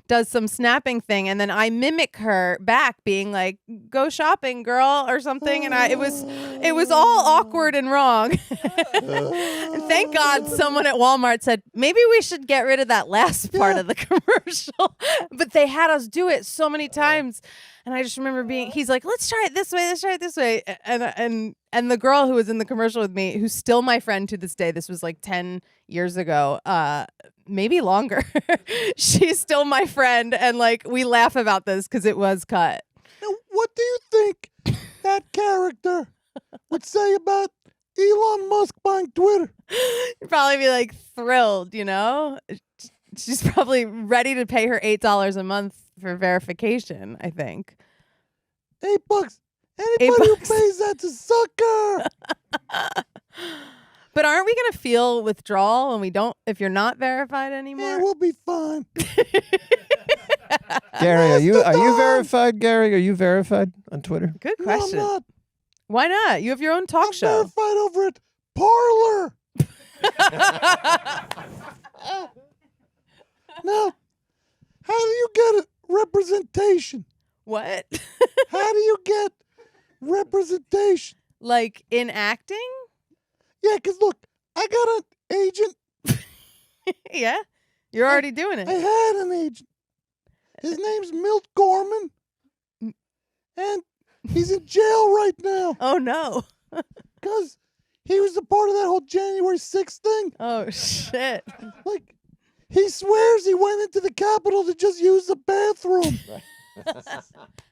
does some snapping thing, and then I mimic her back, being like, "Go shopping, girl," or something, and it was all awkward and wrong. And thank God someone at Walmart said, maybe we should get rid of that last part of the commercial. But they had us do it so many times. And I just remember he's like, let's try it this way. Let's try it this way. And the girl who was in the commercial with me, who's still my friend to this day, this was like 10 years ago, maybe longer. She's still my friend. And we laugh about this because it was cut. Now, what do you think that character would say about Elon Musk buying Twitter? You'd probably be thrilled, She's probably ready to pay her $8 a month for verification, I think. $8. Anybody who pays that's a sucker. But aren't we gonna feel withdrawal when if you're not verified anymore? Yeah, we'll be fine. Gary, are you verified? Gary, are you verified on Twitter? Good question. No, I'm not. Why not? You have your own talk I'm show. verified over at Parlor. Now, how do you get representation? What? How do you get representation? In acting? Yeah, because look, I got an agent. Yeah, you're already doing it. I had an agent. His name's Milt Gorman. And he's in jail right now. Oh, no. Because he was a part of that whole January 6th thing. Oh, shit. He swears he went into the Capitol to just use the bathroom.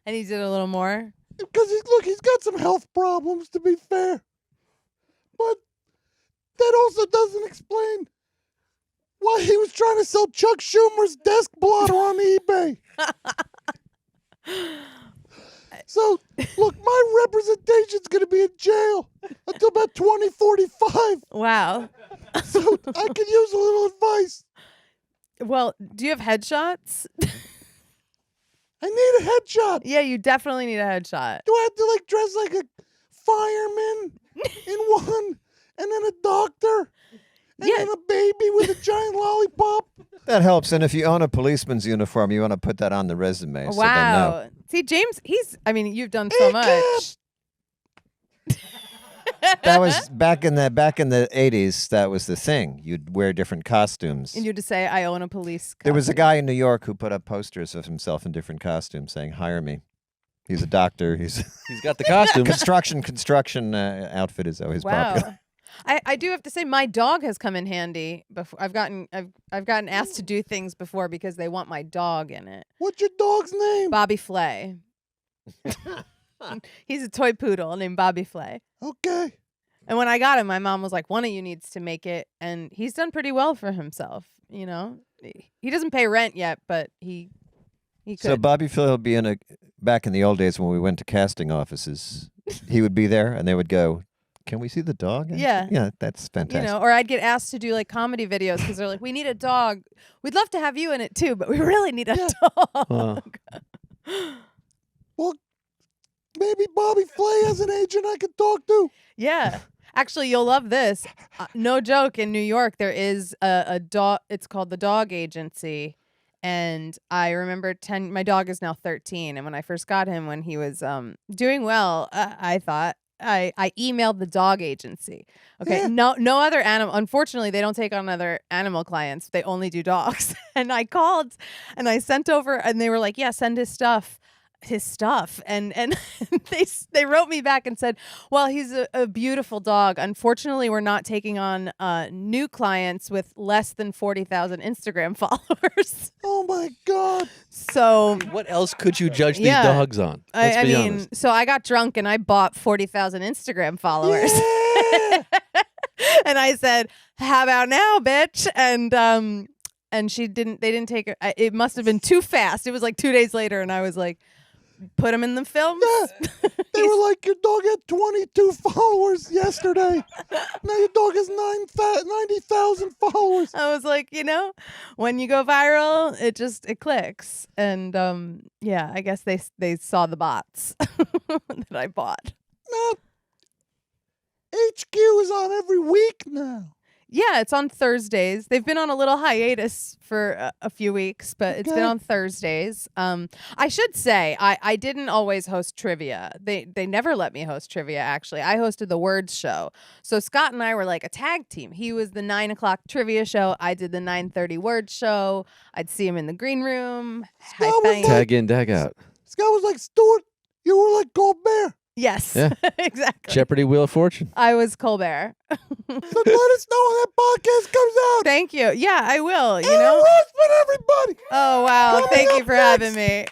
And he did a little more? Because he's got some health problems, to be fair. But that also doesn't explain why he was trying to sell Chuck Schumer's desk blotter on eBay. So, look, my representation's going to be in jail until about 2045. Wow. So I could use a little advice. Well, do you have headshots? I need a headshot. Yeah, you definitely need a headshot. Do I have to dress like a fireman in one, and then a doctor, and then a baby with a giant lollipop? That helps. And if you own a policeman's uniform, you want to put that on the resume. So they know. See, James, you've done so much. That was back in the 80s. That was the thing. You'd wear different costumes. And you'd just say, I own a police costume. There was a guy in New York who put up posters of himself in different costumes saying, hire me. He's a doctor. He's got the costume. Construction outfit is always popular. I do have to say my dog has come in handy before. I've gotten asked to do things before because they want my dog in it. What's your dog's name? Bobby Flay. He's a toy poodle named Bobby Flay. Okay. And when I got him, my mom was like, one of you needs to make it. And he's done pretty well for himself, He doesn't pay rent yet, but he could. So Bobby Phil will be back in the old days when we went to casting offices. He would be there and they would go, can we see the dog? Yeah. Yeah, that's fantastic. Or I'd get asked to do like comedy videos because they're like, we need a dog. We'd love to have you in it too, but we really need a dog. Well, maybe Bobby Flay has an agent I could talk to. Yeah. Actually, you'll love this. No joke. In New York, there is a dog. It's called the Dog Agency. And I remember my dog is now 13. And when I first got him, when he was doing well, I thought I emailed the dog agency. Okay. Yeah. No other animal. Unfortunately, they don't take on other animal clients. They only do dogs. And I called and I sent over and they were like, yeah, send his stuff. And they wrote me back and said, well, he's a beautiful dog. Unfortunately, we're not taking on new clients with less than 40,000 Instagram followers. Oh my God. So What else could you judge these Yeah. dogs on? Let's I be mean, honest. so I got drunk and I bought 40,000 Instagram followers. Yeah. And I said, how about now, bitch? And they didn't take it. It must have been too fast. It was like 2 days later. And I was like, put him in the films. Yeah. They were like, your dog had 22 followers yesterday. Now your dog has 90,000 followers. I was like, when you go viral, it clicks. And yeah, I guess they saw the bots that I bought. Now, HQ is on every week now. Yeah, it's on Thursdays. They've been on a little hiatus for a few weeks, but it's been Okay. on Thursdays. I should say I didn't always host trivia. They never let me host trivia. Actually, I hosted the Words show. So Scott and I were like a tag team. He was the 9 o'clock trivia show. I did the 9:30 Words show. I'd see him in the green room. Scott was like- Tag in, tag out. Scott was like, Stuart, you were like Colbert. Yes, Yeah. exactly. Jeopardy Wheel of Fortune. I was Colbert. So let us know when that podcast comes out. Thank you. Yeah, I will. And Roisman, everybody. Oh wow! Coming Thank you up for next. having me.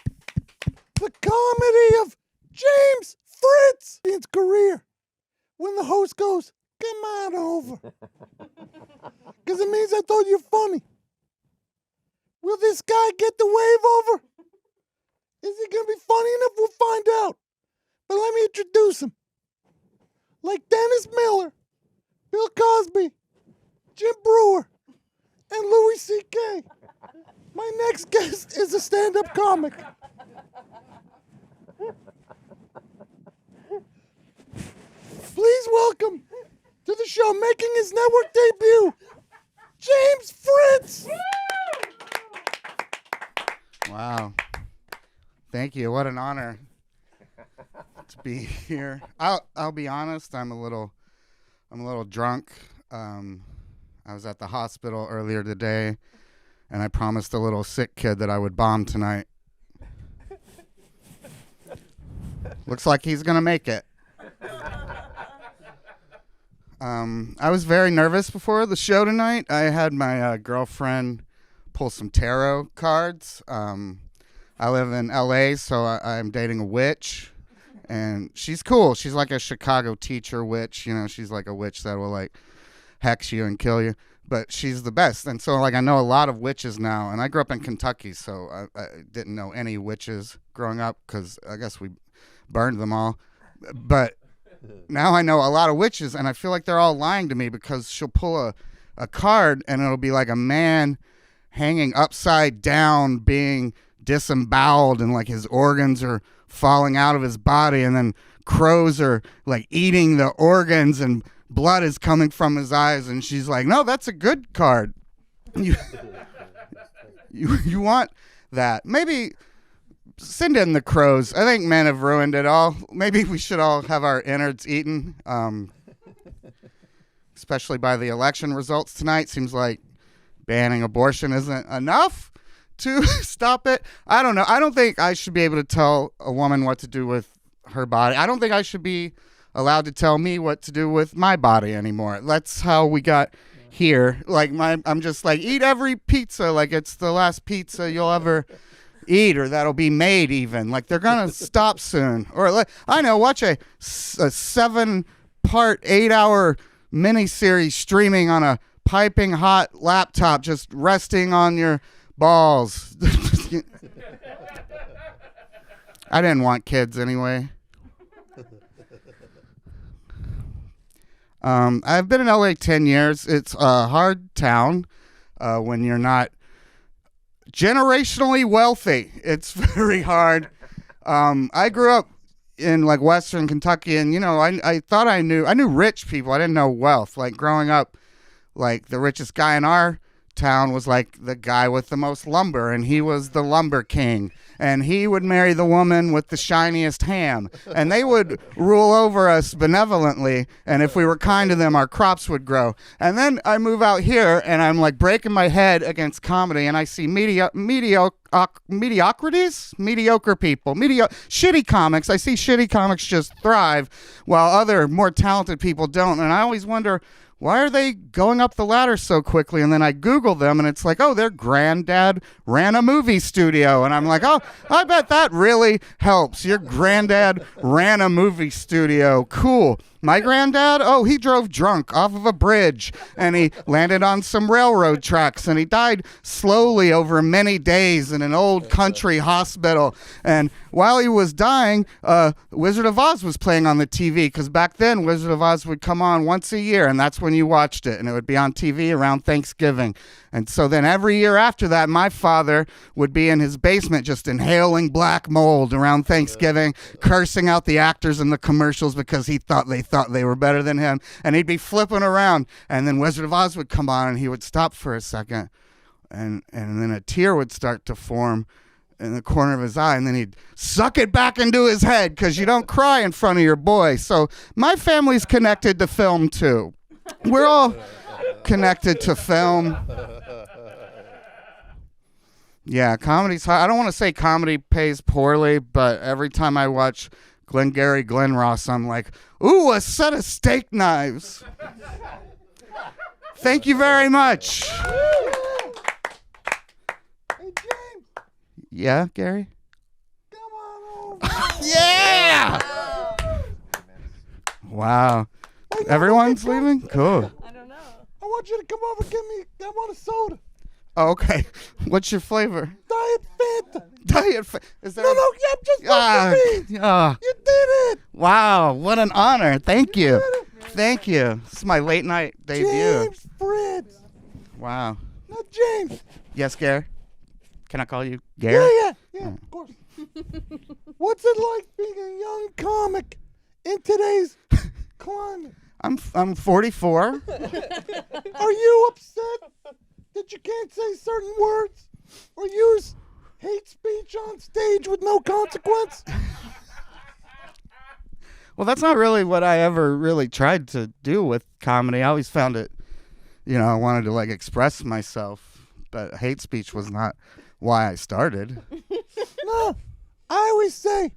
The comedy of James Fritz in his career. When the host goes, come on over. Because it means I thought you're funny. Will this guy get the wave over? Is he going to be funny enough? We'll find out. But let me introduce him. Like Dennis Miller, Bill Cosby, Jim Brewer, and Louis C.K. My next guest is a stand-up comic. Please welcome to the show, making his network debut, James Fritz. Wow. Thank you. What an honor to be here. I'll be honest, I'm a little drunk. I was at the hospital earlier today and I promised a little sick kid that I would bomb tonight. Looks like he's going to make it. I was very nervous before the show tonight. I had my girlfriend pull some tarot cards. I live in LA, so I'm dating a witch, and she's cool. She's like a Chicago teacher witch. She's like a witch that will like hex you and kill you, but she's the best. And so like I know a lot of witches now, and I grew up in Kentucky, so I didn't know any witches growing up because I guess we burned them all. But now I know a lot of witches, and I feel like they're all lying to me because she'll pull a card, and it'll be like a man hanging upside down being disemboweled, and like his organs are falling out of his body, and then crows are like eating the organs and blood is coming from his eyes, and she's like, no, that's a good card. You want that. Maybe send in the crows. I think men have ruined it all. Maybe we should all have our innards eaten, especially by the election results tonight. Seems like banning abortion isn't enough to stop it. I don't know. I don't think I should be able to tell a woman what to do with her body. I don't think I should be allowed to tell me what to do with my body anymore. That's how we got here. Like I'm just like, eat every pizza like it's the last pizza you'll ever eat, or that'll be made even. Like they're gonna stop soon. Or like, I know, watch a 7-part 8-hour miniseries streaming on a piping hot laptop, just resting on your balls. I didn't want kids anyway. I've been in LA 10 years. It's a hard town when you're not generationally wealthy. It's very hard. I grew up in like Western Kentucky, and I thought I knew rich people. I didn't know wealth. Like growing up, like the richest guy in our town was like the guy with the most lumber, and he was the lumber king, and he would marry the woman with the shiniest ham, and they would rule over us benevolently, and if we were kind to them, our crops would grow. And then I move out here, and I'm like breaking my head against comedy, and I see mediocre people, shitty comics. I see shitty comics just thrive while other more talented people don't, and I always wonder, why are they going up the ladder so quickly? And then I Google them, and it's like, oh, their granddad ran a movie studio. And I'm like, oh, I bet that really helps. Your granddad ran a movie studio. Cool. My granddad, oh, he drove drunk off of a bridge, and he landed on some railroad tracks, and he died slowly over many days in an old country hospital. And while he was dying, Wizard of Oz was playing on the TV, because back then Wizard of Oz would come on once a year, and that's when you watched it, and it would be on TV around Thanksgiving. And so then every year after that, my father would be in his basement just inhaling black mold around Thanksgiving, cursing out the actors in the commercials because they thought they were better than him. And he'd be flipping around, and then Wizard of Oz would come on, and he would stop for a second, and then a tear would start to form in the corner of his eye, and then he'd suck it back into his head, because you don't cry in front of your boy. So my family's connected to film too. We're all connected to film. Yeah, comedy's hard. I don't want to say comedy pays poorly, but every time I watch Glengarry Glen Ross, I'm like, ooh, a set of steak knives. Thank you very much. Hey, James, Yeah, Gary? come on over. Yeah! Wow. Everyone's leaving? Cool. I don't know. I want you to come over and I want a soda. Oh, okay. What's your flavor? Diet Fanta. Is there No, yeah, just fucking me. You did it. Wow, what an honor. Thank you. Thank you. This is my late night debut. James Fritz. Wow. Not James. Yes, Gary? Can I call you Gary? Yeah, of course. What's it like being a young comic in today's climate? I'm 44. Are you upset that you can't say certain words or use hate speech on stage with no consequence? Well, that's not really what I ever really tried to do with comedy. I always found it, I wanted to like express myself, but hate speech was not why I started. No, I always say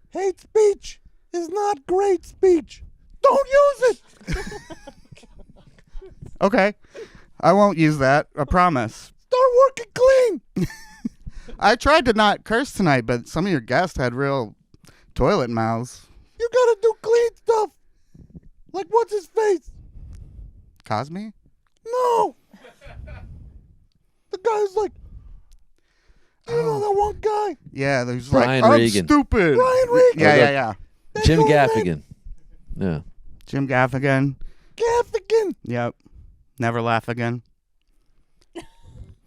hate speech is not great speech. Don't use it. Okay. I won't use that. I promise. Start working clean. I tried to not curse tonight, but some of your guests had real toilet mouths. You gotta do clean stuff. Like what's his face? Cosme? No. The guy's like, you know that one guy? Yeah, there's Brian like, Regan. I'm stupid. Brian Regan. Yeah. That's Jim your man. Gaffigan. Yeah. Jim Gaffigan. Gaffigan. Yep. Never laugh again.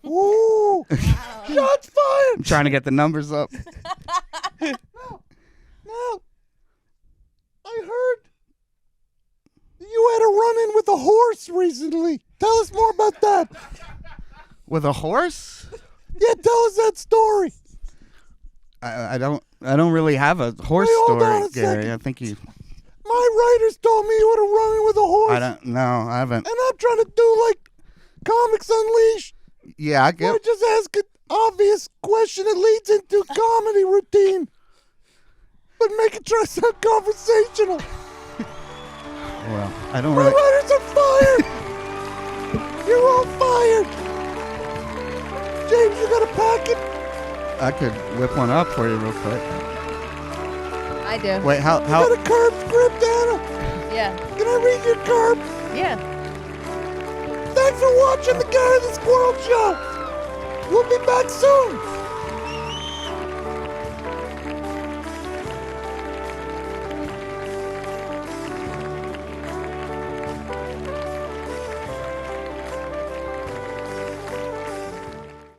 Ooh. Shots fired. I'm trying to get the numbers up. Now, I heard you had a run-in with a horse recently. Tell us more about that. With a horse? Yeah, tell us that story. I don't really have a horse Wait, hold on story, a Gary. second. I think you. My writers told me you had a run-in with a horse. I don't. No, I haven't. And I'm trying to do like Comics Unleashed. Yeah, I I get. just ask an obvious question that leads into comedy routine, but make it try to sound conversational. Well, I don't My really. writers are fired. You're all fired. James, you got a packet? I could whip one up for you real quick. I do. Wait, how? You got a curb script, Anna? Yeah. Can I read your curb? Yeah. Thanks for watching the Guy and the Squirrel Show. We'll be back soon.